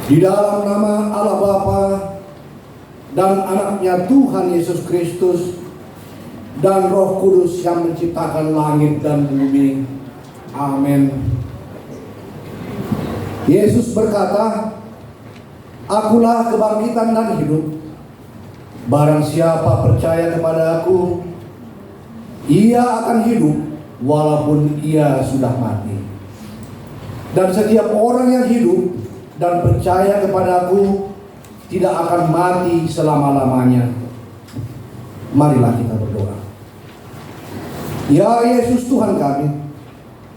Di dalam nama Allah Bapa dan anaknya Tuhan Yesus Kristus dan Roh Kudus yang menciptakan langit dan bumi. Amin. Yesus berkata, "Akulah kebangkitan dan hidup. Barang siapa percaya kepada Aku, ia akan hidup walaupun ia sudah mati. Dan setiap orang yang hidup dan percaya kepada Aku tidak akan mati selama-lamanya." Marilah kita berdoa. Ya Yesus Tuhan kami,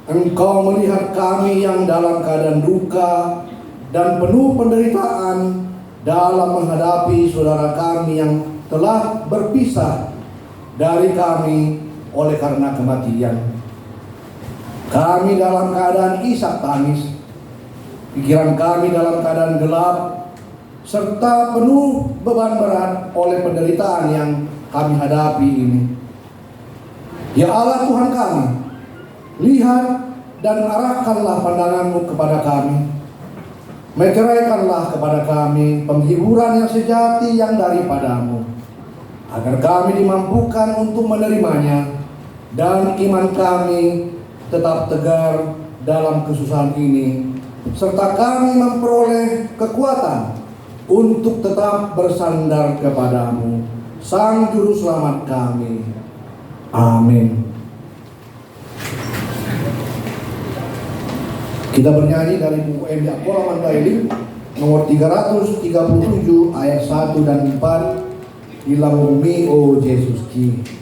Engkau melihat kami yang dalam keadaan duka dan penuh penderitaan dalam menghadapi saudara kami yang telah berpisah dari kami oleh karena kematian. Kami dalam keadaan isak tangis, pikiran kami dalam keadaan gelap, serta penuh beban berat oleh penderitaan yang kami hadapi ini. Ya Allah Tuhan kami, lihat dan arahkanlah pandangan-Mu kepada kami. Meceraikanlah kepada kami penghiburan yang sejati yang daripada-Mu, agar kami dimampukan untuk menerimanya dan iman kami tetap tegar dalam kesusahan ini, serta kami memperoleh kekuatan untuk tetap bersandar kepadamu, Sang Juru Selamat kami. Amin. Kita bernyanyi dari buku M. Yakola Mandailing nomor 337 ayat 1 dan 4. Ilang mi o Jesus ki.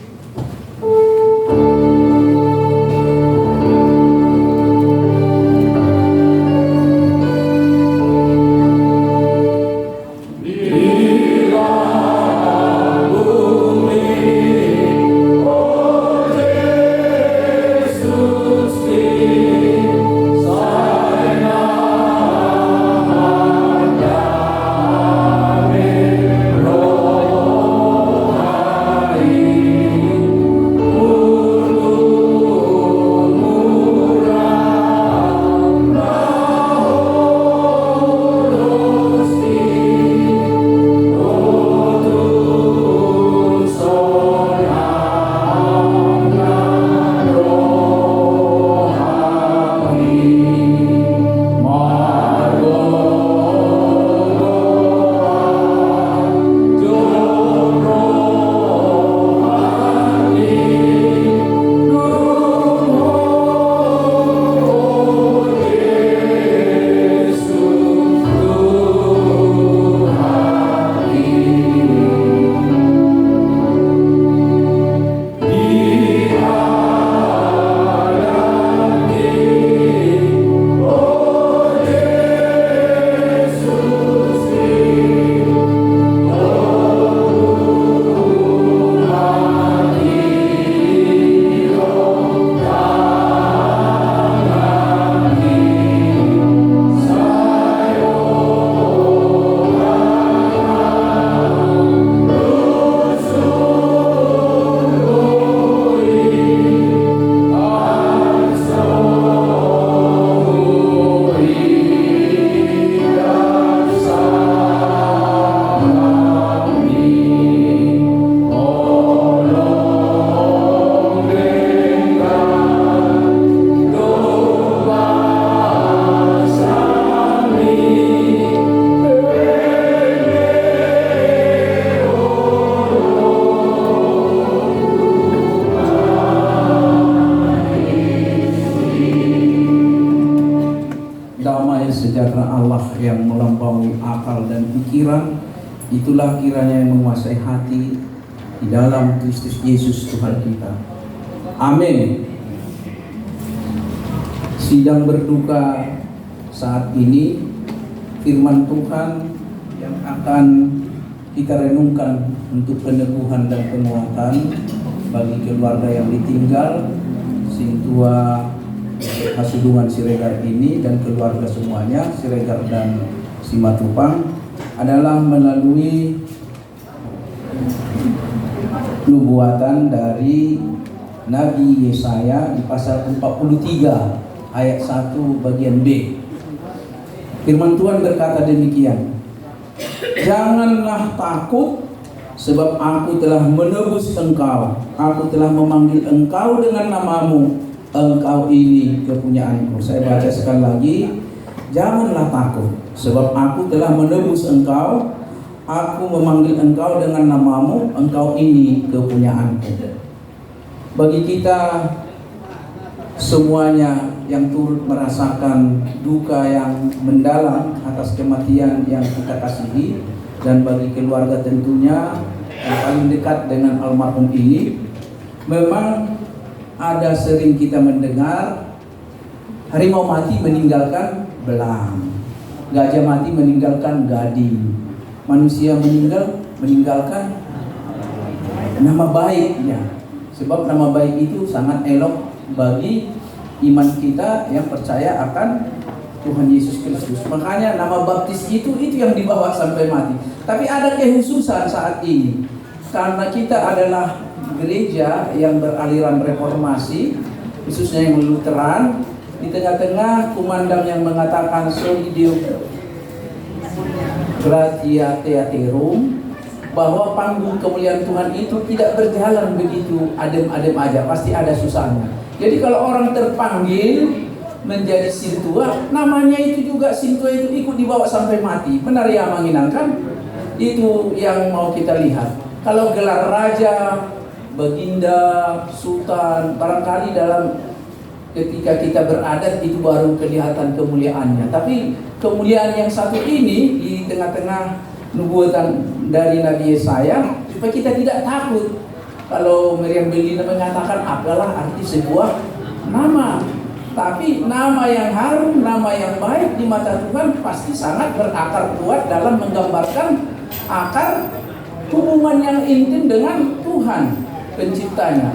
Yang melampaui akal dan pikiran, itulah kiranya yang menguasai hati di dalam Kristus Yesus Tuhan kita. Amin. Sidang berduka saat ini, firman Tuhan yang akan kita renungkan untuk peneguhan dan penguatan bagi keluarga yang ditinggal, sing tua Hasudungan Siregar ini dan keluarga semuanya, Siregar dan Simatupang, adalah melalui nubuatan dari Nabi Yesaya di pasal 43 ayat 1 bagian B. Firman Tuhan berkata demikian, janganlah takut, sebab aku telah menebus engkau. Aku telah memanggil engkau dengan namamu. Engkau ini kepunyaanku. Saya baca sekali lagi. Janganlah takut, sebab aku telah menebus engkau. Aku memanggil engkau dengan namamu. Engkau ini kepunyaanku. Bagi kita semuanya yang turut merasakan duka yang mendalam atas kematian yang kita kasihi, dan bagi keluarga tentunya yang paling dekat dengan almarhum ini, memang ada sering kita mendengar harimau mati meninggalkan belang, gajah mati meninggalkan gading, manusia meninggalkan nama baiknya. Sebab nama baik itu sangat elok bagi iman kita yang percaya akan Tuhan Yesus Kristus. Makanya nama baptis itu yang dibawa sampai mati. Tapi ada kekhususan saat ini, karena kita adalah gereja yang beraliran reformasi, khususnya yang Lutheran. Di tengah-tengah kumandang yang mengatakan Soli Deo Gratia Theaterum, bahwa panggung kemuliaan Tuhan itu tidak berjalan begitu adem-adem aja, pasti ada susahnya. Jadi kalau orang terpanggil menjadi sintua, namanya itu juga sintua itu ikut dibawa sampai mati. Benar ya, menginangkan? Itu yang mau kita lihat. Kalau gelar raja, baginda, sultan, barangkali dalam ketika kita beradat itu baru kelihatan kemuliaannya. Tapi kemuliaan yang satu ini di tengah-tengah nubuatan dari Nabi Yesaya, supaya kita tidak takut. Kalau Miriam Bellina mengatakan apalah arti sebuah nama, tapi nama yang harum, nama yang baik di mata Tuhan pasti sangat berakar kuat dalam menggambarkan akar hubungan yang intim dengan Tuhan penciptanya.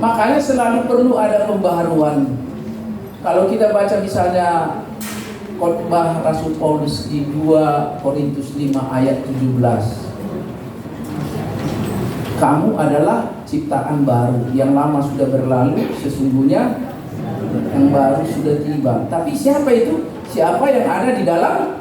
Makanya selalu perlu ada pembaharuan. Kalau kita baca misalnya khotbah Rasul Paulus di 2 Korintus 5 ayat 17. Kamu adalah ciptaan baru, yang lama sudah berlalu, sesungguhnya yang baru sudah tiba. Tapi siapa itu? Siapa yang ada di dalam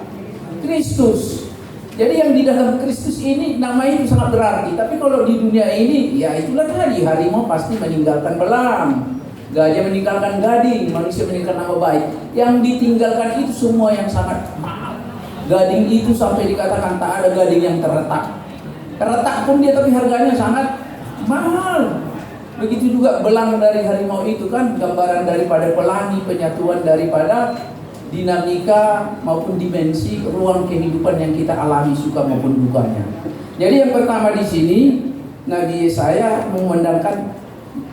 Kristus. Jadi yang di dalam Kristus ini nama itu sangat berarti. Tapi kalau di dunia ini, ya itulah tadi, harimau pasti meninggalkan belang, gajah meninggalkan gading, manusia meninggalkan nama baik. Yang ditinggalkan itu semua yang sangat mahal. Gading itu sampai dikatakan tak ada gading yang terletak. Terletak pun dia, tapi harganya sangat mahal. Begitu juga belang dari harimau itu kan gambaran daripada pelangi, penyatuan daripada dinamika maupun dimensi ruang kehidupan yang kita alami, suka maupun dukanya. Jadi yang pertama di sini Nabi Yesaya memandangkan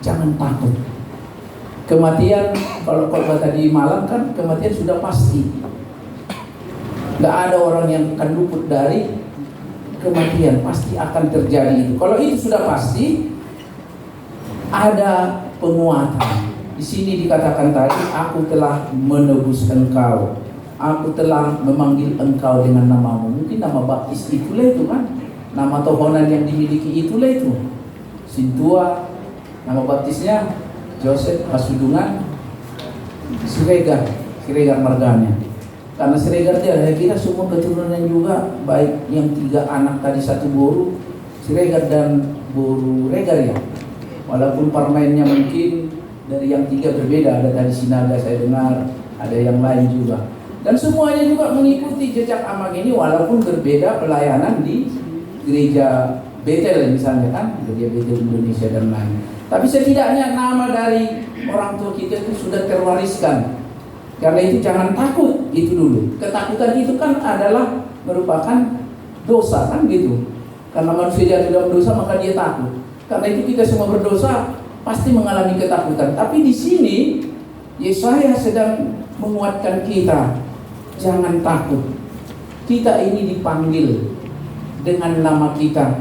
jangan takut. Kematian, kalau khotbah tadi malam kan kematian sudah pasti. Gak ada orang yang akan luput dari kematian, pasti akan terjadi itu. Kalau itu sudah pasti, ada penguatan. Di sini dikatakan tadi, aku telah menebus engkau, aku telah memanggil engkau dengan namamu. Mungkin nama baptis itulah itu kan, nama tohonan yang dimiliki itulah itu. Sintua, nama baptisnya Joseph Pasudungan Siregar marganya. Karena Siregar dia, saya kira semua keturunan juga, baik yang 3 anak tadi, 1 boru, Siregar dan boru Regar ya. Walaupun permainnya mungkin dari yang 3 berbeda, ada tadi Sinaga saya dengar, ada yang lain juga. Dan semuanya juga mengikuti jejak Amang ini walaupun berbeda pelayanan di gereja Betel misalnya kan, gereja Betel Indonesia dan lain. Tapi setidaknya nama dari orang tua kita itu sudah terwariskan. Karena itu jangan takut, itu dulu. Ketakutan itu kan adalah merupakan dosa kan gitu. Karena manusia jatuh dalam dosa maka dia takut. Karena itu kita semua berdosa pasti mengalami ketakutan. Tapi di sini Yesaya sedang menguatkan kita, jangan takut. Kita ini dipanggil dengan nama kita.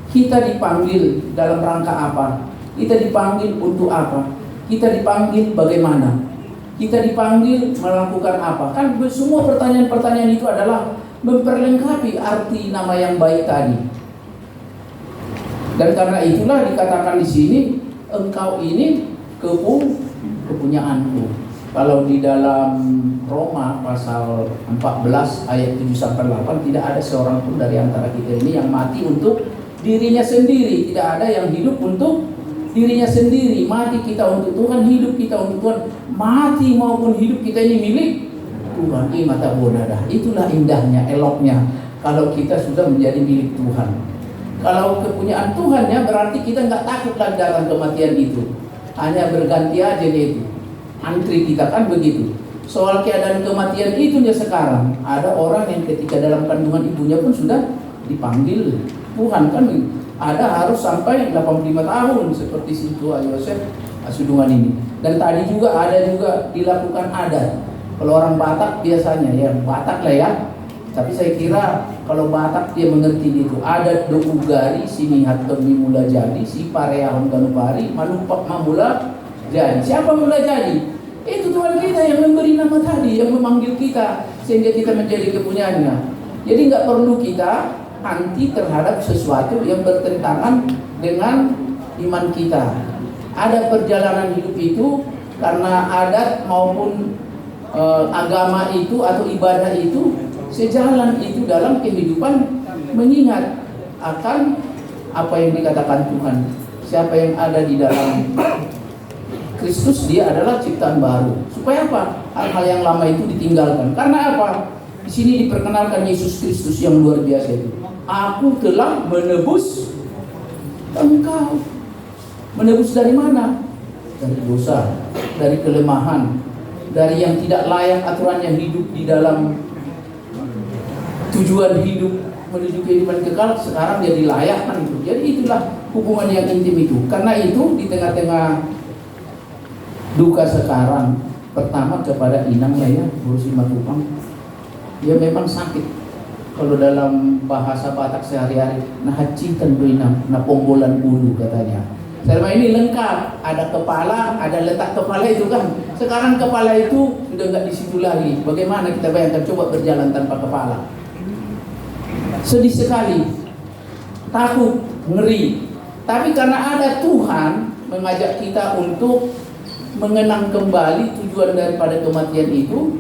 Kita dipanggil dalam rangka apa? Kita dipanggil untuk apa? Kita dipanggil bagaimana? Kita dipanggil melakukan apa? Kan semua pertanyaan-pertanyaan itu adalah memperlengkapi arti nama yang baik tadi. Dan karena itulah dikatakan di sini, engkau ini kepunyaanku. Kalau di dalam Roma pasal 14 ayat 7-8, tidak ada seorang pun dari antara kita ini yang mati untuk dirinya sendiri. Tidak ada yang hidup untuk dirinya sendiri. Mati kita untuk Tuhan, hidup kita untuk Tuhan. Mati maupun hidup kita ini milik Tuhan. Mata bodadah. Itulah indahnya, eloknya kalau kita sudah menjadi milik Tuhan. Kalau kepunyaan Tuhan ya, berarti kita nggak takut lagi dalam kematian itu. Hanya berganti aja deh itu. Antri kita kan begitu. Soal keadaan kematian itu ya sekarang ada orang yang ketika dalam kandungan ibunya pun sudah dipanggil Tuhan kan. Ada harus sampai 85 tahun seperti si tua Yosef Asudungan ini. Dan tadi juga ada juga dilakukan adat. Kalau orang Batak biasanya ya Batak lah ya. Tapi saya kira kalau Batak dia mengerti itu. Adat do ugari sini haton mula jadi si pareahon ganupari manupak mamula jadi. Siapa mula jadi? Itu Tuhan kita yang memberi nama tadi, yang memanggil kita sehingga kita menjadi kepunyaannya. Jadi nggak perlu kita anti terhadap sesuatu yang bertentangan dengan iman kita. Ada perjalanan hidup itu karena adat maupun agama itu atau ibadah itu sejalan itu dalam kehidupan mengingat akan apa yang dikatakan Tuhan. Siapa yang ada di dalam Kristus, dia adalah ciptaan baru. Supaya apa? Hal-hal yang lama itu ditinggalkan. Karena apa? Di sini diperkenalkan Yesus Kristus yang luar biasa itu. Aku telah menebus engkau. Menebus dari mana? Dari dosa, dari kelemahan, dari yang tidak layak aturannya hidup di dalam tujuan hidup menuju kehidupan kekal. Sekarang dia dilayakkan itu. Jadi itulah hubungan yang intim itu. Karena itu di tengah-tengah duka sekarang, pertama kepada Inang lah ya, Burusi Matupang. Dia memang sakit. Kalau dalam bahasa Batak sehari-hari, nah hacitan do Inang, nah ponggolan bulu katanya. Selama ini lengkap, ada kepala, ada letak kepala itu kan. Sekarang kepala itu sudah nggak di situ lagi. Bagaimana kita bayangkan coba berjalan tanpa kepala? Sedih sekali, takut, ngeri. Tapi karena ada Tuhan mengajak kita untuk mengenang kembali tujuan daripada kematian itu,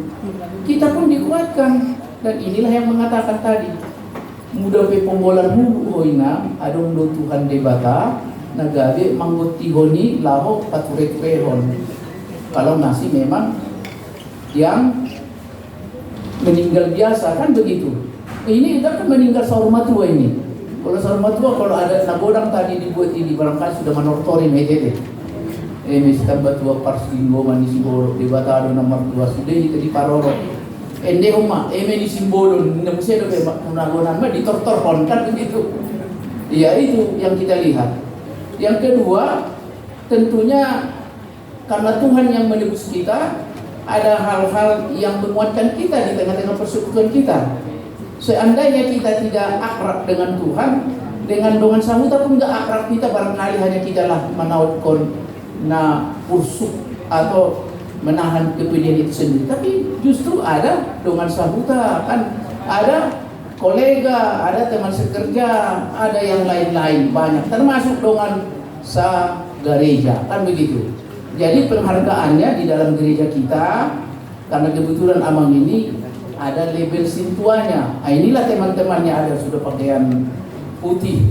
kita pun dikuatkan. Dan inilah yang mengatakan tadi, muda pe ponggolan hulu hoina adong do Tuhan debata nagabe manggutihoni laho pature-turehon. Kalau nasi memang yang meninggal biasa kan begitu. Ini kita kan meninggal saurmatua ini. Kalau saurmatua, kalau ada nagodang tadi dibuat ini barangkali sudah manortori metete. Mesti batua parslinggo mani simbolo debatado nomor 2 sudah itu di paroro. Ende oma di simbolo nemusedo be nagonan mah ditortor kan begitu. Ya itu yang kita lihat. Yang kedua, tentunya karena Tuhan yang menebus kita, ada hal-hal yang menguatkan kita di tengah-tengah persekutuan kita. Seandainya kita tidak akrab dengan Tuhan, dengan sahuta pun tidak akrab kita, barangkali hanya kita lah menautkan na ursuk atau menahan kepedihan itu sendiri. Tapi justru ada dengan sahuta, kan ada kolega, ada teman sekerja, ada yang lain-lain banyak, termasuk dengan gereja, kan begitu. Jadi penghargaannya di dalam gereja kita, karena kebetulan Amang ini ada label sintuanya. Inilah teman-temannya ada sudah pakaian putih,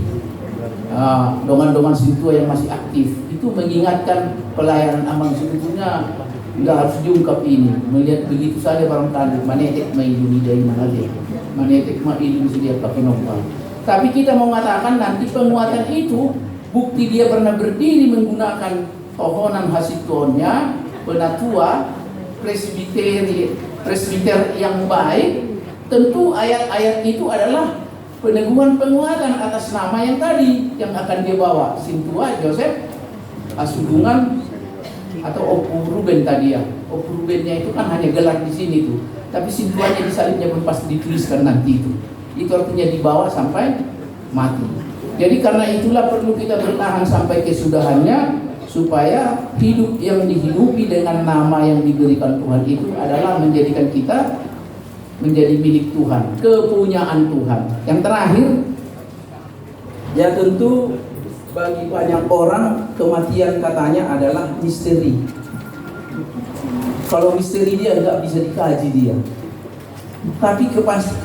dongan-dongan sintua yang masih aktif. Itu mengingatkan pelayanan Amang sebetulnya nggak harus diungkap ini. Melihat begitu saja barangkali manetek maiduni dari mana dia, manetek maiduni dia pakai nopal. Tapi kita mau mengatakan nanti penguatan itu bukti dia pernah berdiri menggunakan tohonan hasitonya, penatua, presbiter yang baik. Tentu ayat-ayat itu adalah peneguhan penguatan atas nama yang tadi yang akan dia bawa, Sintua, Joseph, Asudungan, atau Opu Ruben tadi ya. Opu Rubennya itu kan hanya gelar di sini tuh, tapi Sintuanya di salibnya pun pasti dituliskan nanti itu. Itu artinya dibawa sampai mati. Jadi karena itulah perlu kita bertahan sampai kesudahannya, supaya hidup yang dihidupi dengan nama yang diberikan Tuhan itu adalah menjadikan kita menjadi milik Tuhan, kepunyaan Tuhan. Yang terakhir, ya tentu bagi banyak orang kematian katanya adalah misteri. Kalau misteri dia nggak bisa dikaji dia. Tapi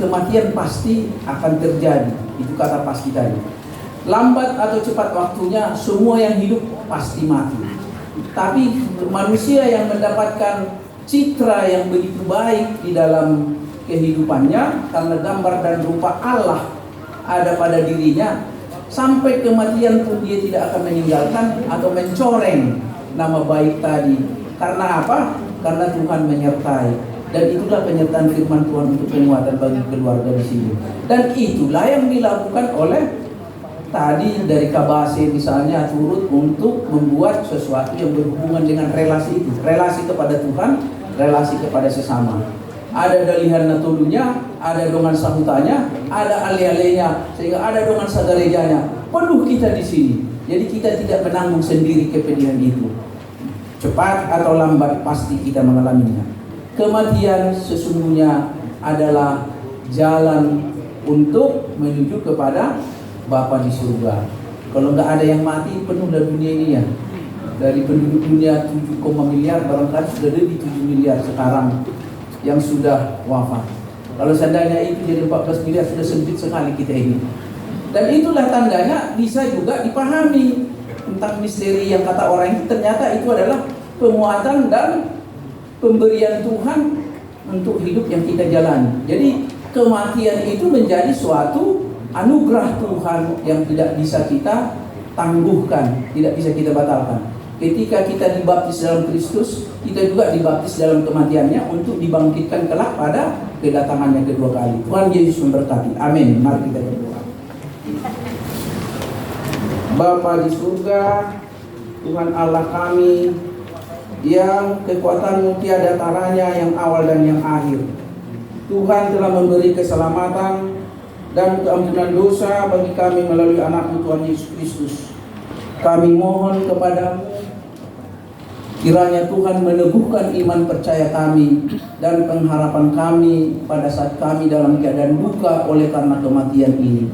kematian pasti akan terjadi. Itu kata pasti tadi. Lambat atau cepat waktunya, semua yang hidup pasti mati. Tapi manusia yang mendapatkan citra yang begitu baik di dalam kehidupannya, karena gambar dan rupa Allah ada pada dirinya, sampai kematian pun dia tidak akan meninggalkan atau mencoreng nama baik tadi. Karena apa? Karena Tuhan menyertai. Dan itulah penyertaan firman Tuhan untuk penguatan bagi keluarga di sini. Dan itulah yang dilakukan oleh tadi dari Kabase misalnya, turut untuk membuat sesuatu yang berhubungan dengan relasi itu. Relasi kepada Tuhan, relasi kepada sesama. Ada dalihan natulunya, ada dongan sahutannya, ada ale-alenya, sehingga ada dongan sagarejanya. Penuh kita di sini. Jadi kita tidak menanggung sendiri kepedihan itu. Cepat atau lambat pasti kita mengalaminya. Kematian sesungguhnya adalah jalan untuk menuju kepada Bapa di surga. Kalau nggak ada yang mati, penuhlah dunia ini ya. Dari penduduk dunia 7, miliar, barangkali sudah lebih 7 miliar sekarang yang sudah wafat. Kalau seandainya itu jadi 14 miliar, sudah sempit sekali kita ini. Dan itulah tandanya bisa juga dipahami tentang misteri yang kata orang itu, ternyata itu adalah penguatan dan pemberian Tuhan untuk hidup yang kita jalani. Jadi kematian itu menjadi suatu anugerah Tuhan yang tidak bisa kita tangguhkan, tidak bisa kita batalkan. Ketika kita dibaptis dalam Kristus, kita juga dibaptis dalam kematiannya untuk dibangkitkan kelak pada kedatangannya kedua kali. Tuhan Yesus memberkati. Amin. Mari kita berdoa. Bapa di surga, Tuhan Allah kami, yang kekuatan-Mu tiada taranya, yang awal dan yang akhir. Tuhan telah memberi keselamatan dan keampunan dosa bagi kami melalui anak-Mu Tuhan Yesus Kristus. Kami mohon kepadamu, kiranya Tuhan meneguhkan iman percaya kami dan pengharapan kami pada saat kami dalam keadaan duka oleh karena kematian ini.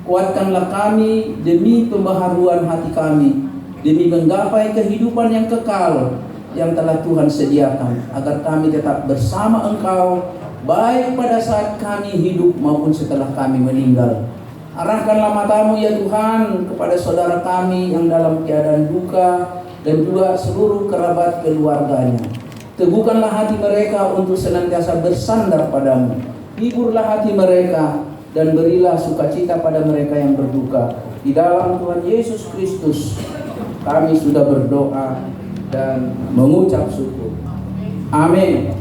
Kuatkanlah kami demi pembaharuan hati kami, demi menggapai kehidupan yang kekal yang telah Tuhan sediakan, agar kami tetap bersama Engkau baik pada saat kami hidup maupun setelah kami meninggal. Arahkanlah mata-Mu ya Tuhan kepada saudara kami yang dalam keadaan duka dan juga seluruh kerabat keluarganya. Teguhkanlah hati mereka untuk senantiasa bersandar padamu. Hiburlah hati mereka dan berilah sukacita pada mereka yang berduka. Di dalam Tuhan Yesus Kristus kami sudah berdoa dan mengucap syukur. Amin.